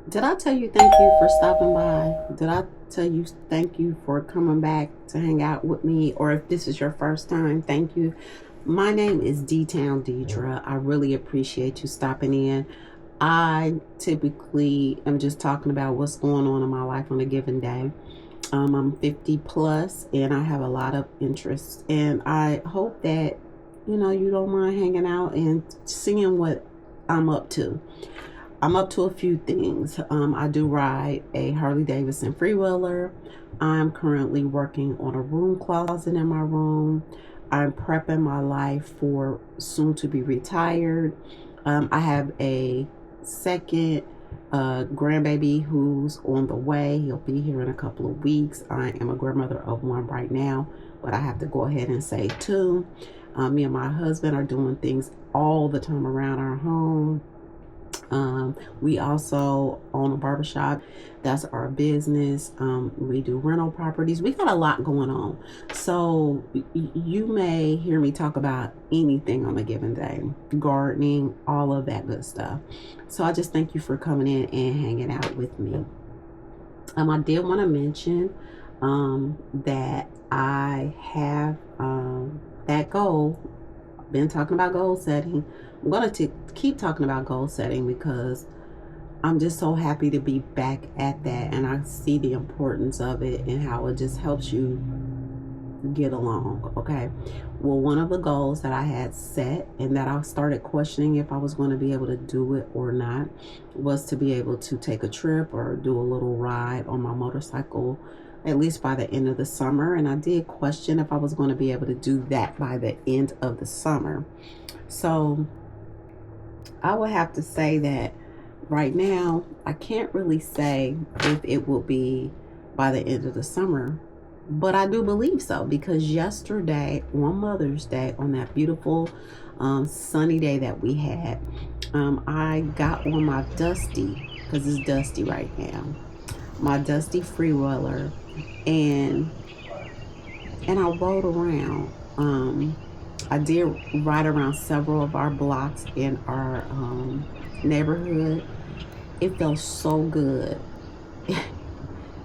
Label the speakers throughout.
Speaker 1: Did I tell you thank you for stopping by? Did I tell you thank you for coming back to hang out with me? Or if this is your first time, thank you. My name is D Town Deidre. I really appreciate you stopping in. I typically am just talking about what's going on in my life on a given day. I'm 50 plus and I have a lot of interests. And I hope that, you don't mind hanging out and seeing what I'm up to. I'm up to a few things. I do ride a Harley Davidson freewheeler. I'm currently working on a room closet in my room. I'm prepping my life for soon to be retired. I have a second grandbaby who's on the way. He'll be here in a couple of weeks. I am a grandmother of one right now, but I have to go ahead and say two. Me and my husband are doing things all the time around our home. We also own a barbershop. That's our business. We do rental properties. We got a lot going on. So you may hear me talk about anything on a given day, gardening, all of that good stuff. So I just thank you for coming in and hanging out with me. I did want to mention that I have that goal. Been talking about goal setting. I'm going to keep talking about goal setting because I'm just so happy to be back at that, and I see the importance of it and how it just helps you get along. Okay, well, one of the goals that I had set and that I started questioning if I was going to be able to do it or not was to be able to take a trip or do a little ride on my motorcycle at least by the end of the summer. And I did question if I was going to be able to do that by the end of the summer. So I would have to say that right now I can't really say if it will be by the end of the summer, but I do believe so, because yesterday on Mother's Day, on that beautiful sunny day that we had, I got on my dusty, because it's dusty right now, my dusty freewheeler, and I rode around. I did ride around several of our blocks in our neighborhood. It felt so good.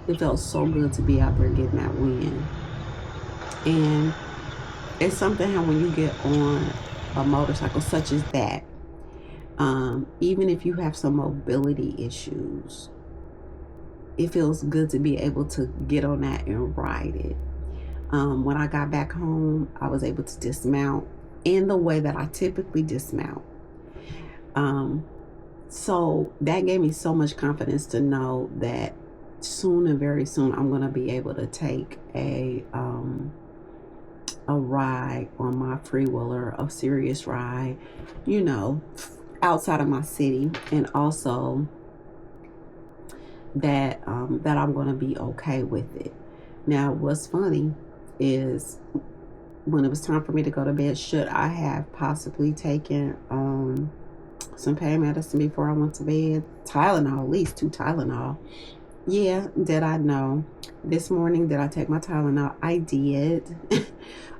Speaker 1: It felt so good to be out there getting that wind. And it's something how when you get on a motorcycle such as that, even if you have some mobility issues, it feels good to be able to get on that and ride it. When I got back home, I was able to dismount in the way that I typically dismount. So that gave me so much confidence to know that soon and very soon I'm going to be able to take a ride on my freewheeler, a serious ride, you know, outside of my city, and also that I'm going to be okay with it. Now, what's funny is when it was time for me to go to bed, should I have possibly taken some pain medicine before I went to bed? Tylenol, at least 2 Tylenol. Yeah, did I know? This morning, did I take my Tylenol? I did.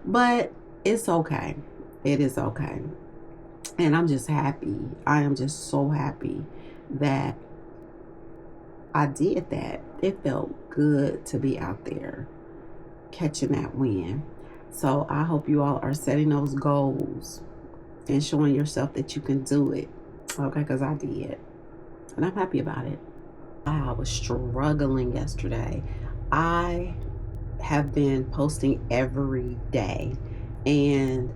Speaker 1: But it's okay. It is okay. And I'm just happy. I am just so happy that I did that. It felt good to be out there catching that wind. So I hope you all are setting those goals and showing yourself that you can do it. Okay, because I did. And I'm happy about it. I was struggling yesterday. I have been posting every day, and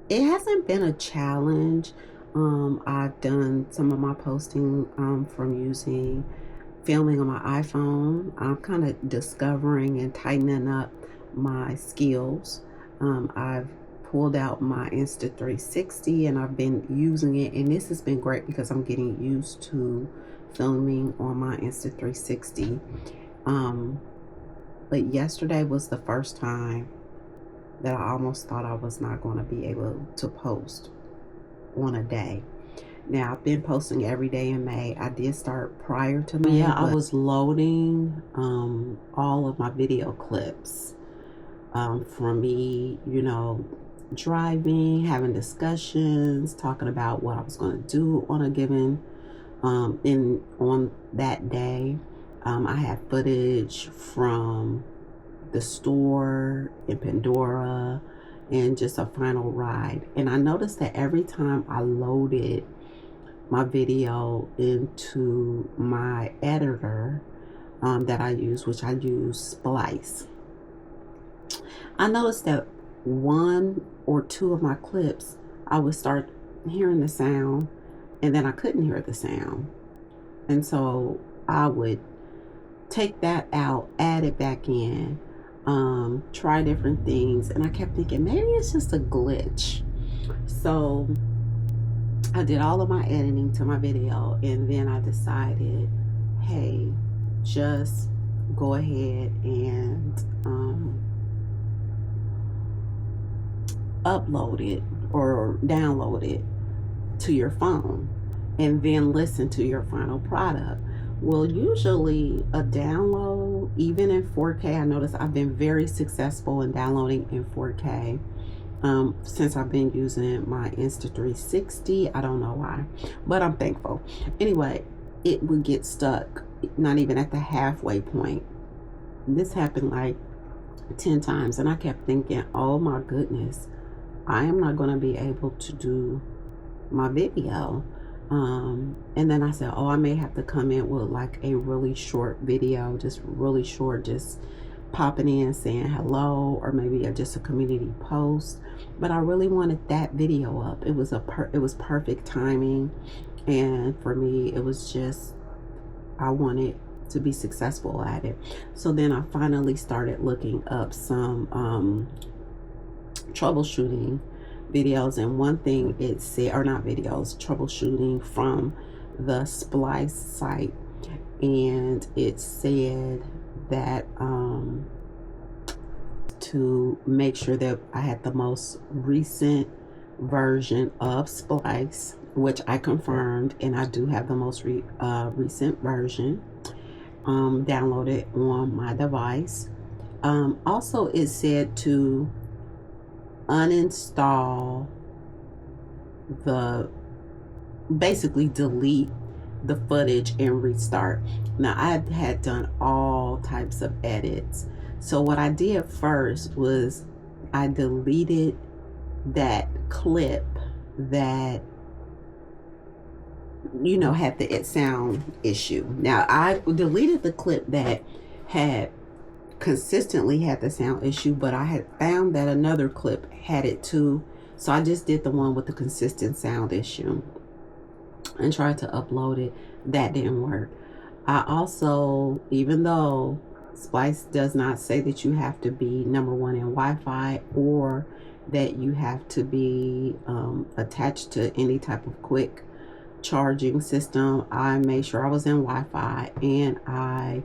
Speaker 1: it hasn't been a challenge. I've done some of my posting from using filming on my iPhone. I'm kind of discovering and tightening up my skills. I've pulled out my Insta360 and I've been using it, and this has been great because I'm getting used to filming on my Insta360. But yesterday was the first time that I almost thought I was not going to be able to post on a day. Now, I've been posting every day in May. I did start prior to May. Yeah, I was loading all of my video clips from me, driving, having discussions, talking about what I was going to do on a given In on that day, I had footage from the store in Pandora and just a final ride. And I noticed that every time I loaded my video into my editor that I use, which I use Splice, I noticed that one or two of my clips, I would start hearing the sound and then I couldn't hear the sound. And so I would take that out, add it back in, try different things. And I kept thinking, maybe it's just a glitch. So I did all of my editing to my video, and then I decided, hey, just go ahead and upload it or download it to your phone and then listen to your final product. Well, usually a download, even in 4K, I noticed I've been very successful in downloading in 4K since I've been using my Insta360. I don't know why, but I'm thankful. Anyway, it would get stuck, not even at the halfway point. This happened like 10 times, and I kept thinking, oh my goodness, I am not going to be able to do my video. And then I said, oh, I may have to come in with like a really short video, just really short, just popping in saying hello, or maybe just a community post. But I really wanted that video up. It was perfect timing, and for me it was just, I wanted to be successful at it. So then I finally started looking up some troubleshooting videos, and one thing it said, or not videos, troubleshooting from the Splice site, and it said that to make sure that I had the most recent version of Splice, which I confirmed, and I do have the most recent version downloaded on my device. Also, it said to uninstall basically delete the footage and restart. Now, I had done all types of edits. So what I did first was I deleted that clip that, had the sound issue. Now, I deleted the clip that had consistently had the sound issue, but I had found that another clip had it too. So I just did the one with the consistent sound issue and tried to upload it. That didn't work. I also, even though Splice does not say that you have to be number one in Wi-Fi or that you have to be attached to any type of quick charging system, I made sure I was in Wi-Fi and I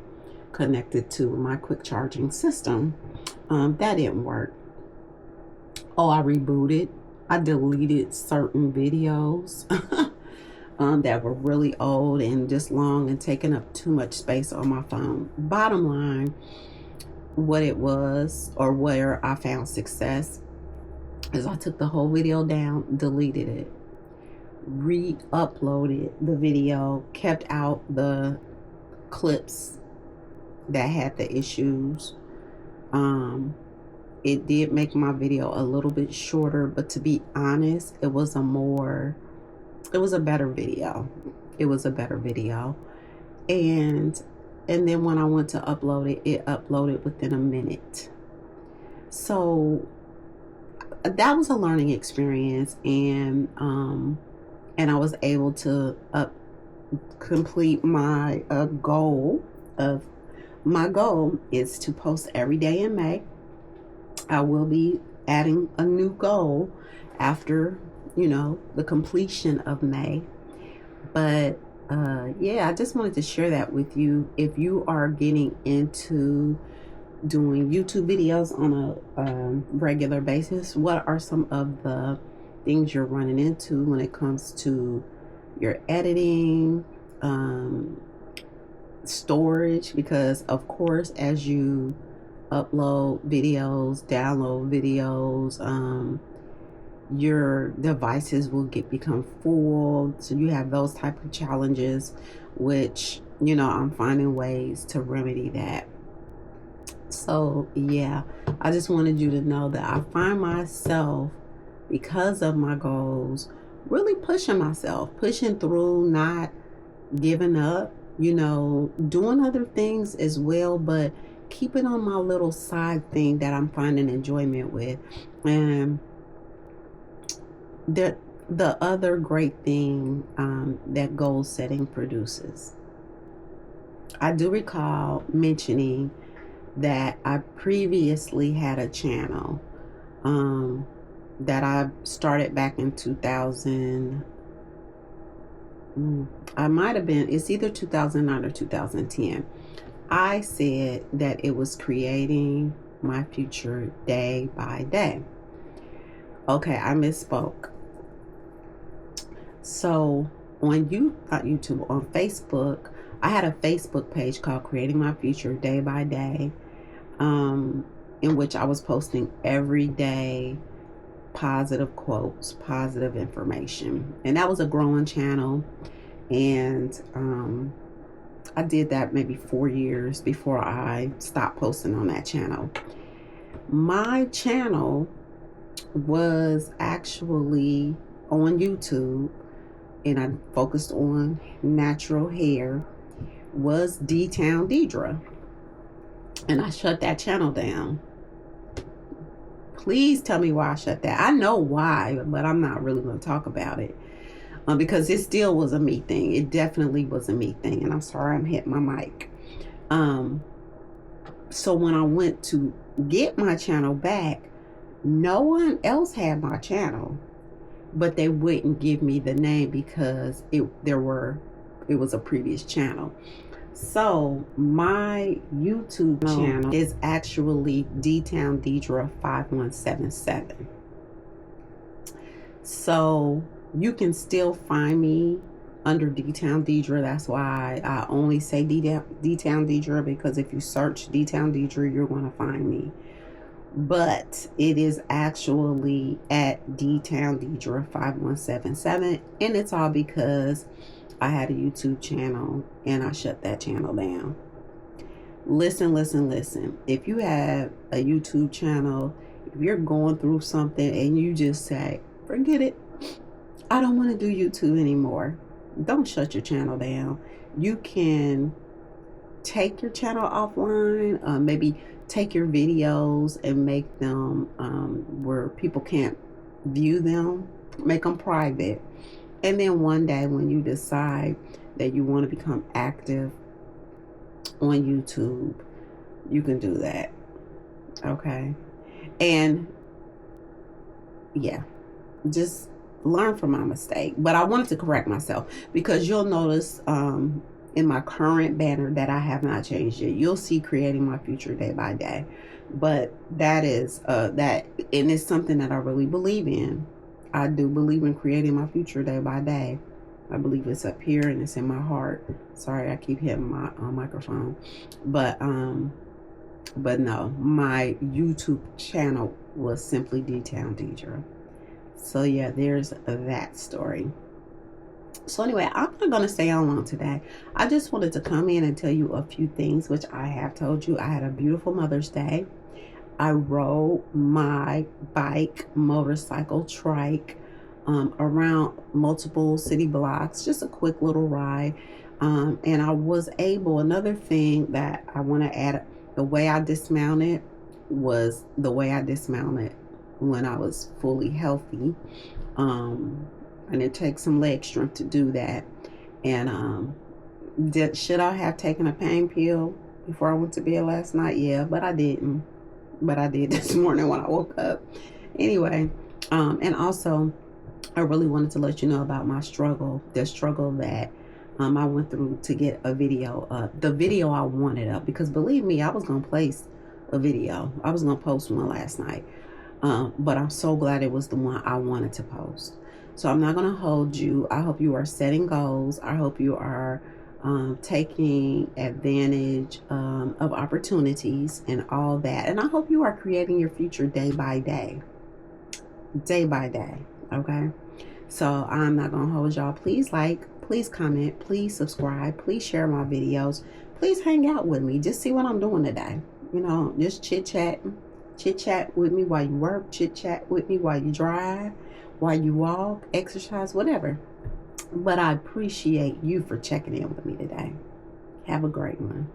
Speaker 1: connected to my quick charging system. That didn't work. Oh, I rebooted. I deleted certain videos that were really old and just long and taking up too much space on my phone. Bottom line, what it was, or where I found success, is I took the whole video down, deleted it, re-uploaded the video, kept out the clips that had the issues. It did make my video a little bit shorter, but to be honest, it was a better video. It was a better video. And then when I went to upload it, it uploaded within a minute. So that was a learning experience, and I was able to complete my goal of my goal is to post every day in May. I will be adding a new goal after, the completion of May. But yeah, I just wanted to share that with you. If you are getting into doing YouTube videos on a regular basis, what are some of the things you're running into when it comes to your editing, storage? Because of course, as you upload videos, download videos, your devices will become full. So you have those type of challenges, which, you know, I'm finding ways to remedy that. So yeah, I just wanted you to know that I find myself, because of my goals, really pushing myself, pushing through, not giving up, you know, doing other things as well, but keeping on my little side thing that I'm finding enjoyment with. And the the other great thing that goal setting produces. I do recall mentioning that I previously had a channel um, that I started back in 2000. I might have been, it's either 2009 or 2010. I said that it was creating my future day by day. Okay, I misspoke. So on YouTube, on Facebook, I had a Facebook page called Creating My Future Day by Day, in which I was posting every day positive quotes, positive information. And that was a growing channel. And I did that maybe 4 years before I stopped posting on that channel. My channel was actually on YouTube, and I focused on natural hair, was D-Town Deidre. And I shut that channel down. Please tell me why I shut that. I know why, but I'm not really going to talk about it. Because it still was a me thing. It definitely was a me thing. And I'm sorry I'm hitting my mic. So when I went to get my channel back, no one else had my channel. But they wouldn't give me the name because it was a previous channel. So my YouTube channel is actually D-Town Deidre 5177. So you can still find me under D-Town Deidre. That's why I only say D-Town Deidre, because if you search D-Town Deidre, you're going to find me. But it is actually at D-Town Deidre 5177, and it's all because I had a YouTube channel and I shut that channel down. Listen. If you have a YouTube channel, if you're going through something and you just say, forget it, I don't want to do YouTube anymore, don't shut your channel down. You can take your channel offline, maybe take your videos and make them where people can't view them, make them private. And then one day when you decide that you want to become active on YouTube, you can do that. Okay. And yeah, just learn from my mistake. But I wanted to correct myself, because you'll notice in my current banner that I have not changed it. You'll see Creating My Future Day by Day. But that is that, and it's something that I really believe in. I do believe in creating my future day by day. I believe it's up here and it's in my heart. Sorry, I keep hitting my microphone. But no, my YouTube channel was simply D-Town Deidre. So yeah, there's that story. So anyway, I'm not going to stay on long today. I just wanted to come in and tell you a few things, which I have told you. I had a beautiful Mother's Day. I rode my bike, motorcycle, trike around multiple city blocks, just a quick little ride. And I was able, another thing that I want to add, the way I dismounted was the way I dismounted when I was fully healthy. And it takes some leg strength to do that. And should I have taken a pain pill before I went to bed last night? Yeah, but I didn't. But I did this morning when I woke up. Anyway, and also, I really wanted to let you know about my struggle, the struggle that I went through to get a video up. The video I wanted up, because believe me, I was going to place a video. I was going to post one last night. But I'm so glad it was the one I wanted to post. So I'm not going to hold you. I hope you are setting goals. I hope you are taking advantage of opportunities and all that. And I hope you are creating your future day by day. day by day. Okay. So I'm not going to hold y'all. Please like, please comment, please subscribe, please share my videos. Please hang out with me. Just see what I'm doing today. You know, just chit chat with me while you work, chit chat with me while you drive, while you walk, exercise, whatever. But I appreciate you for checking in with me today. Have a great one.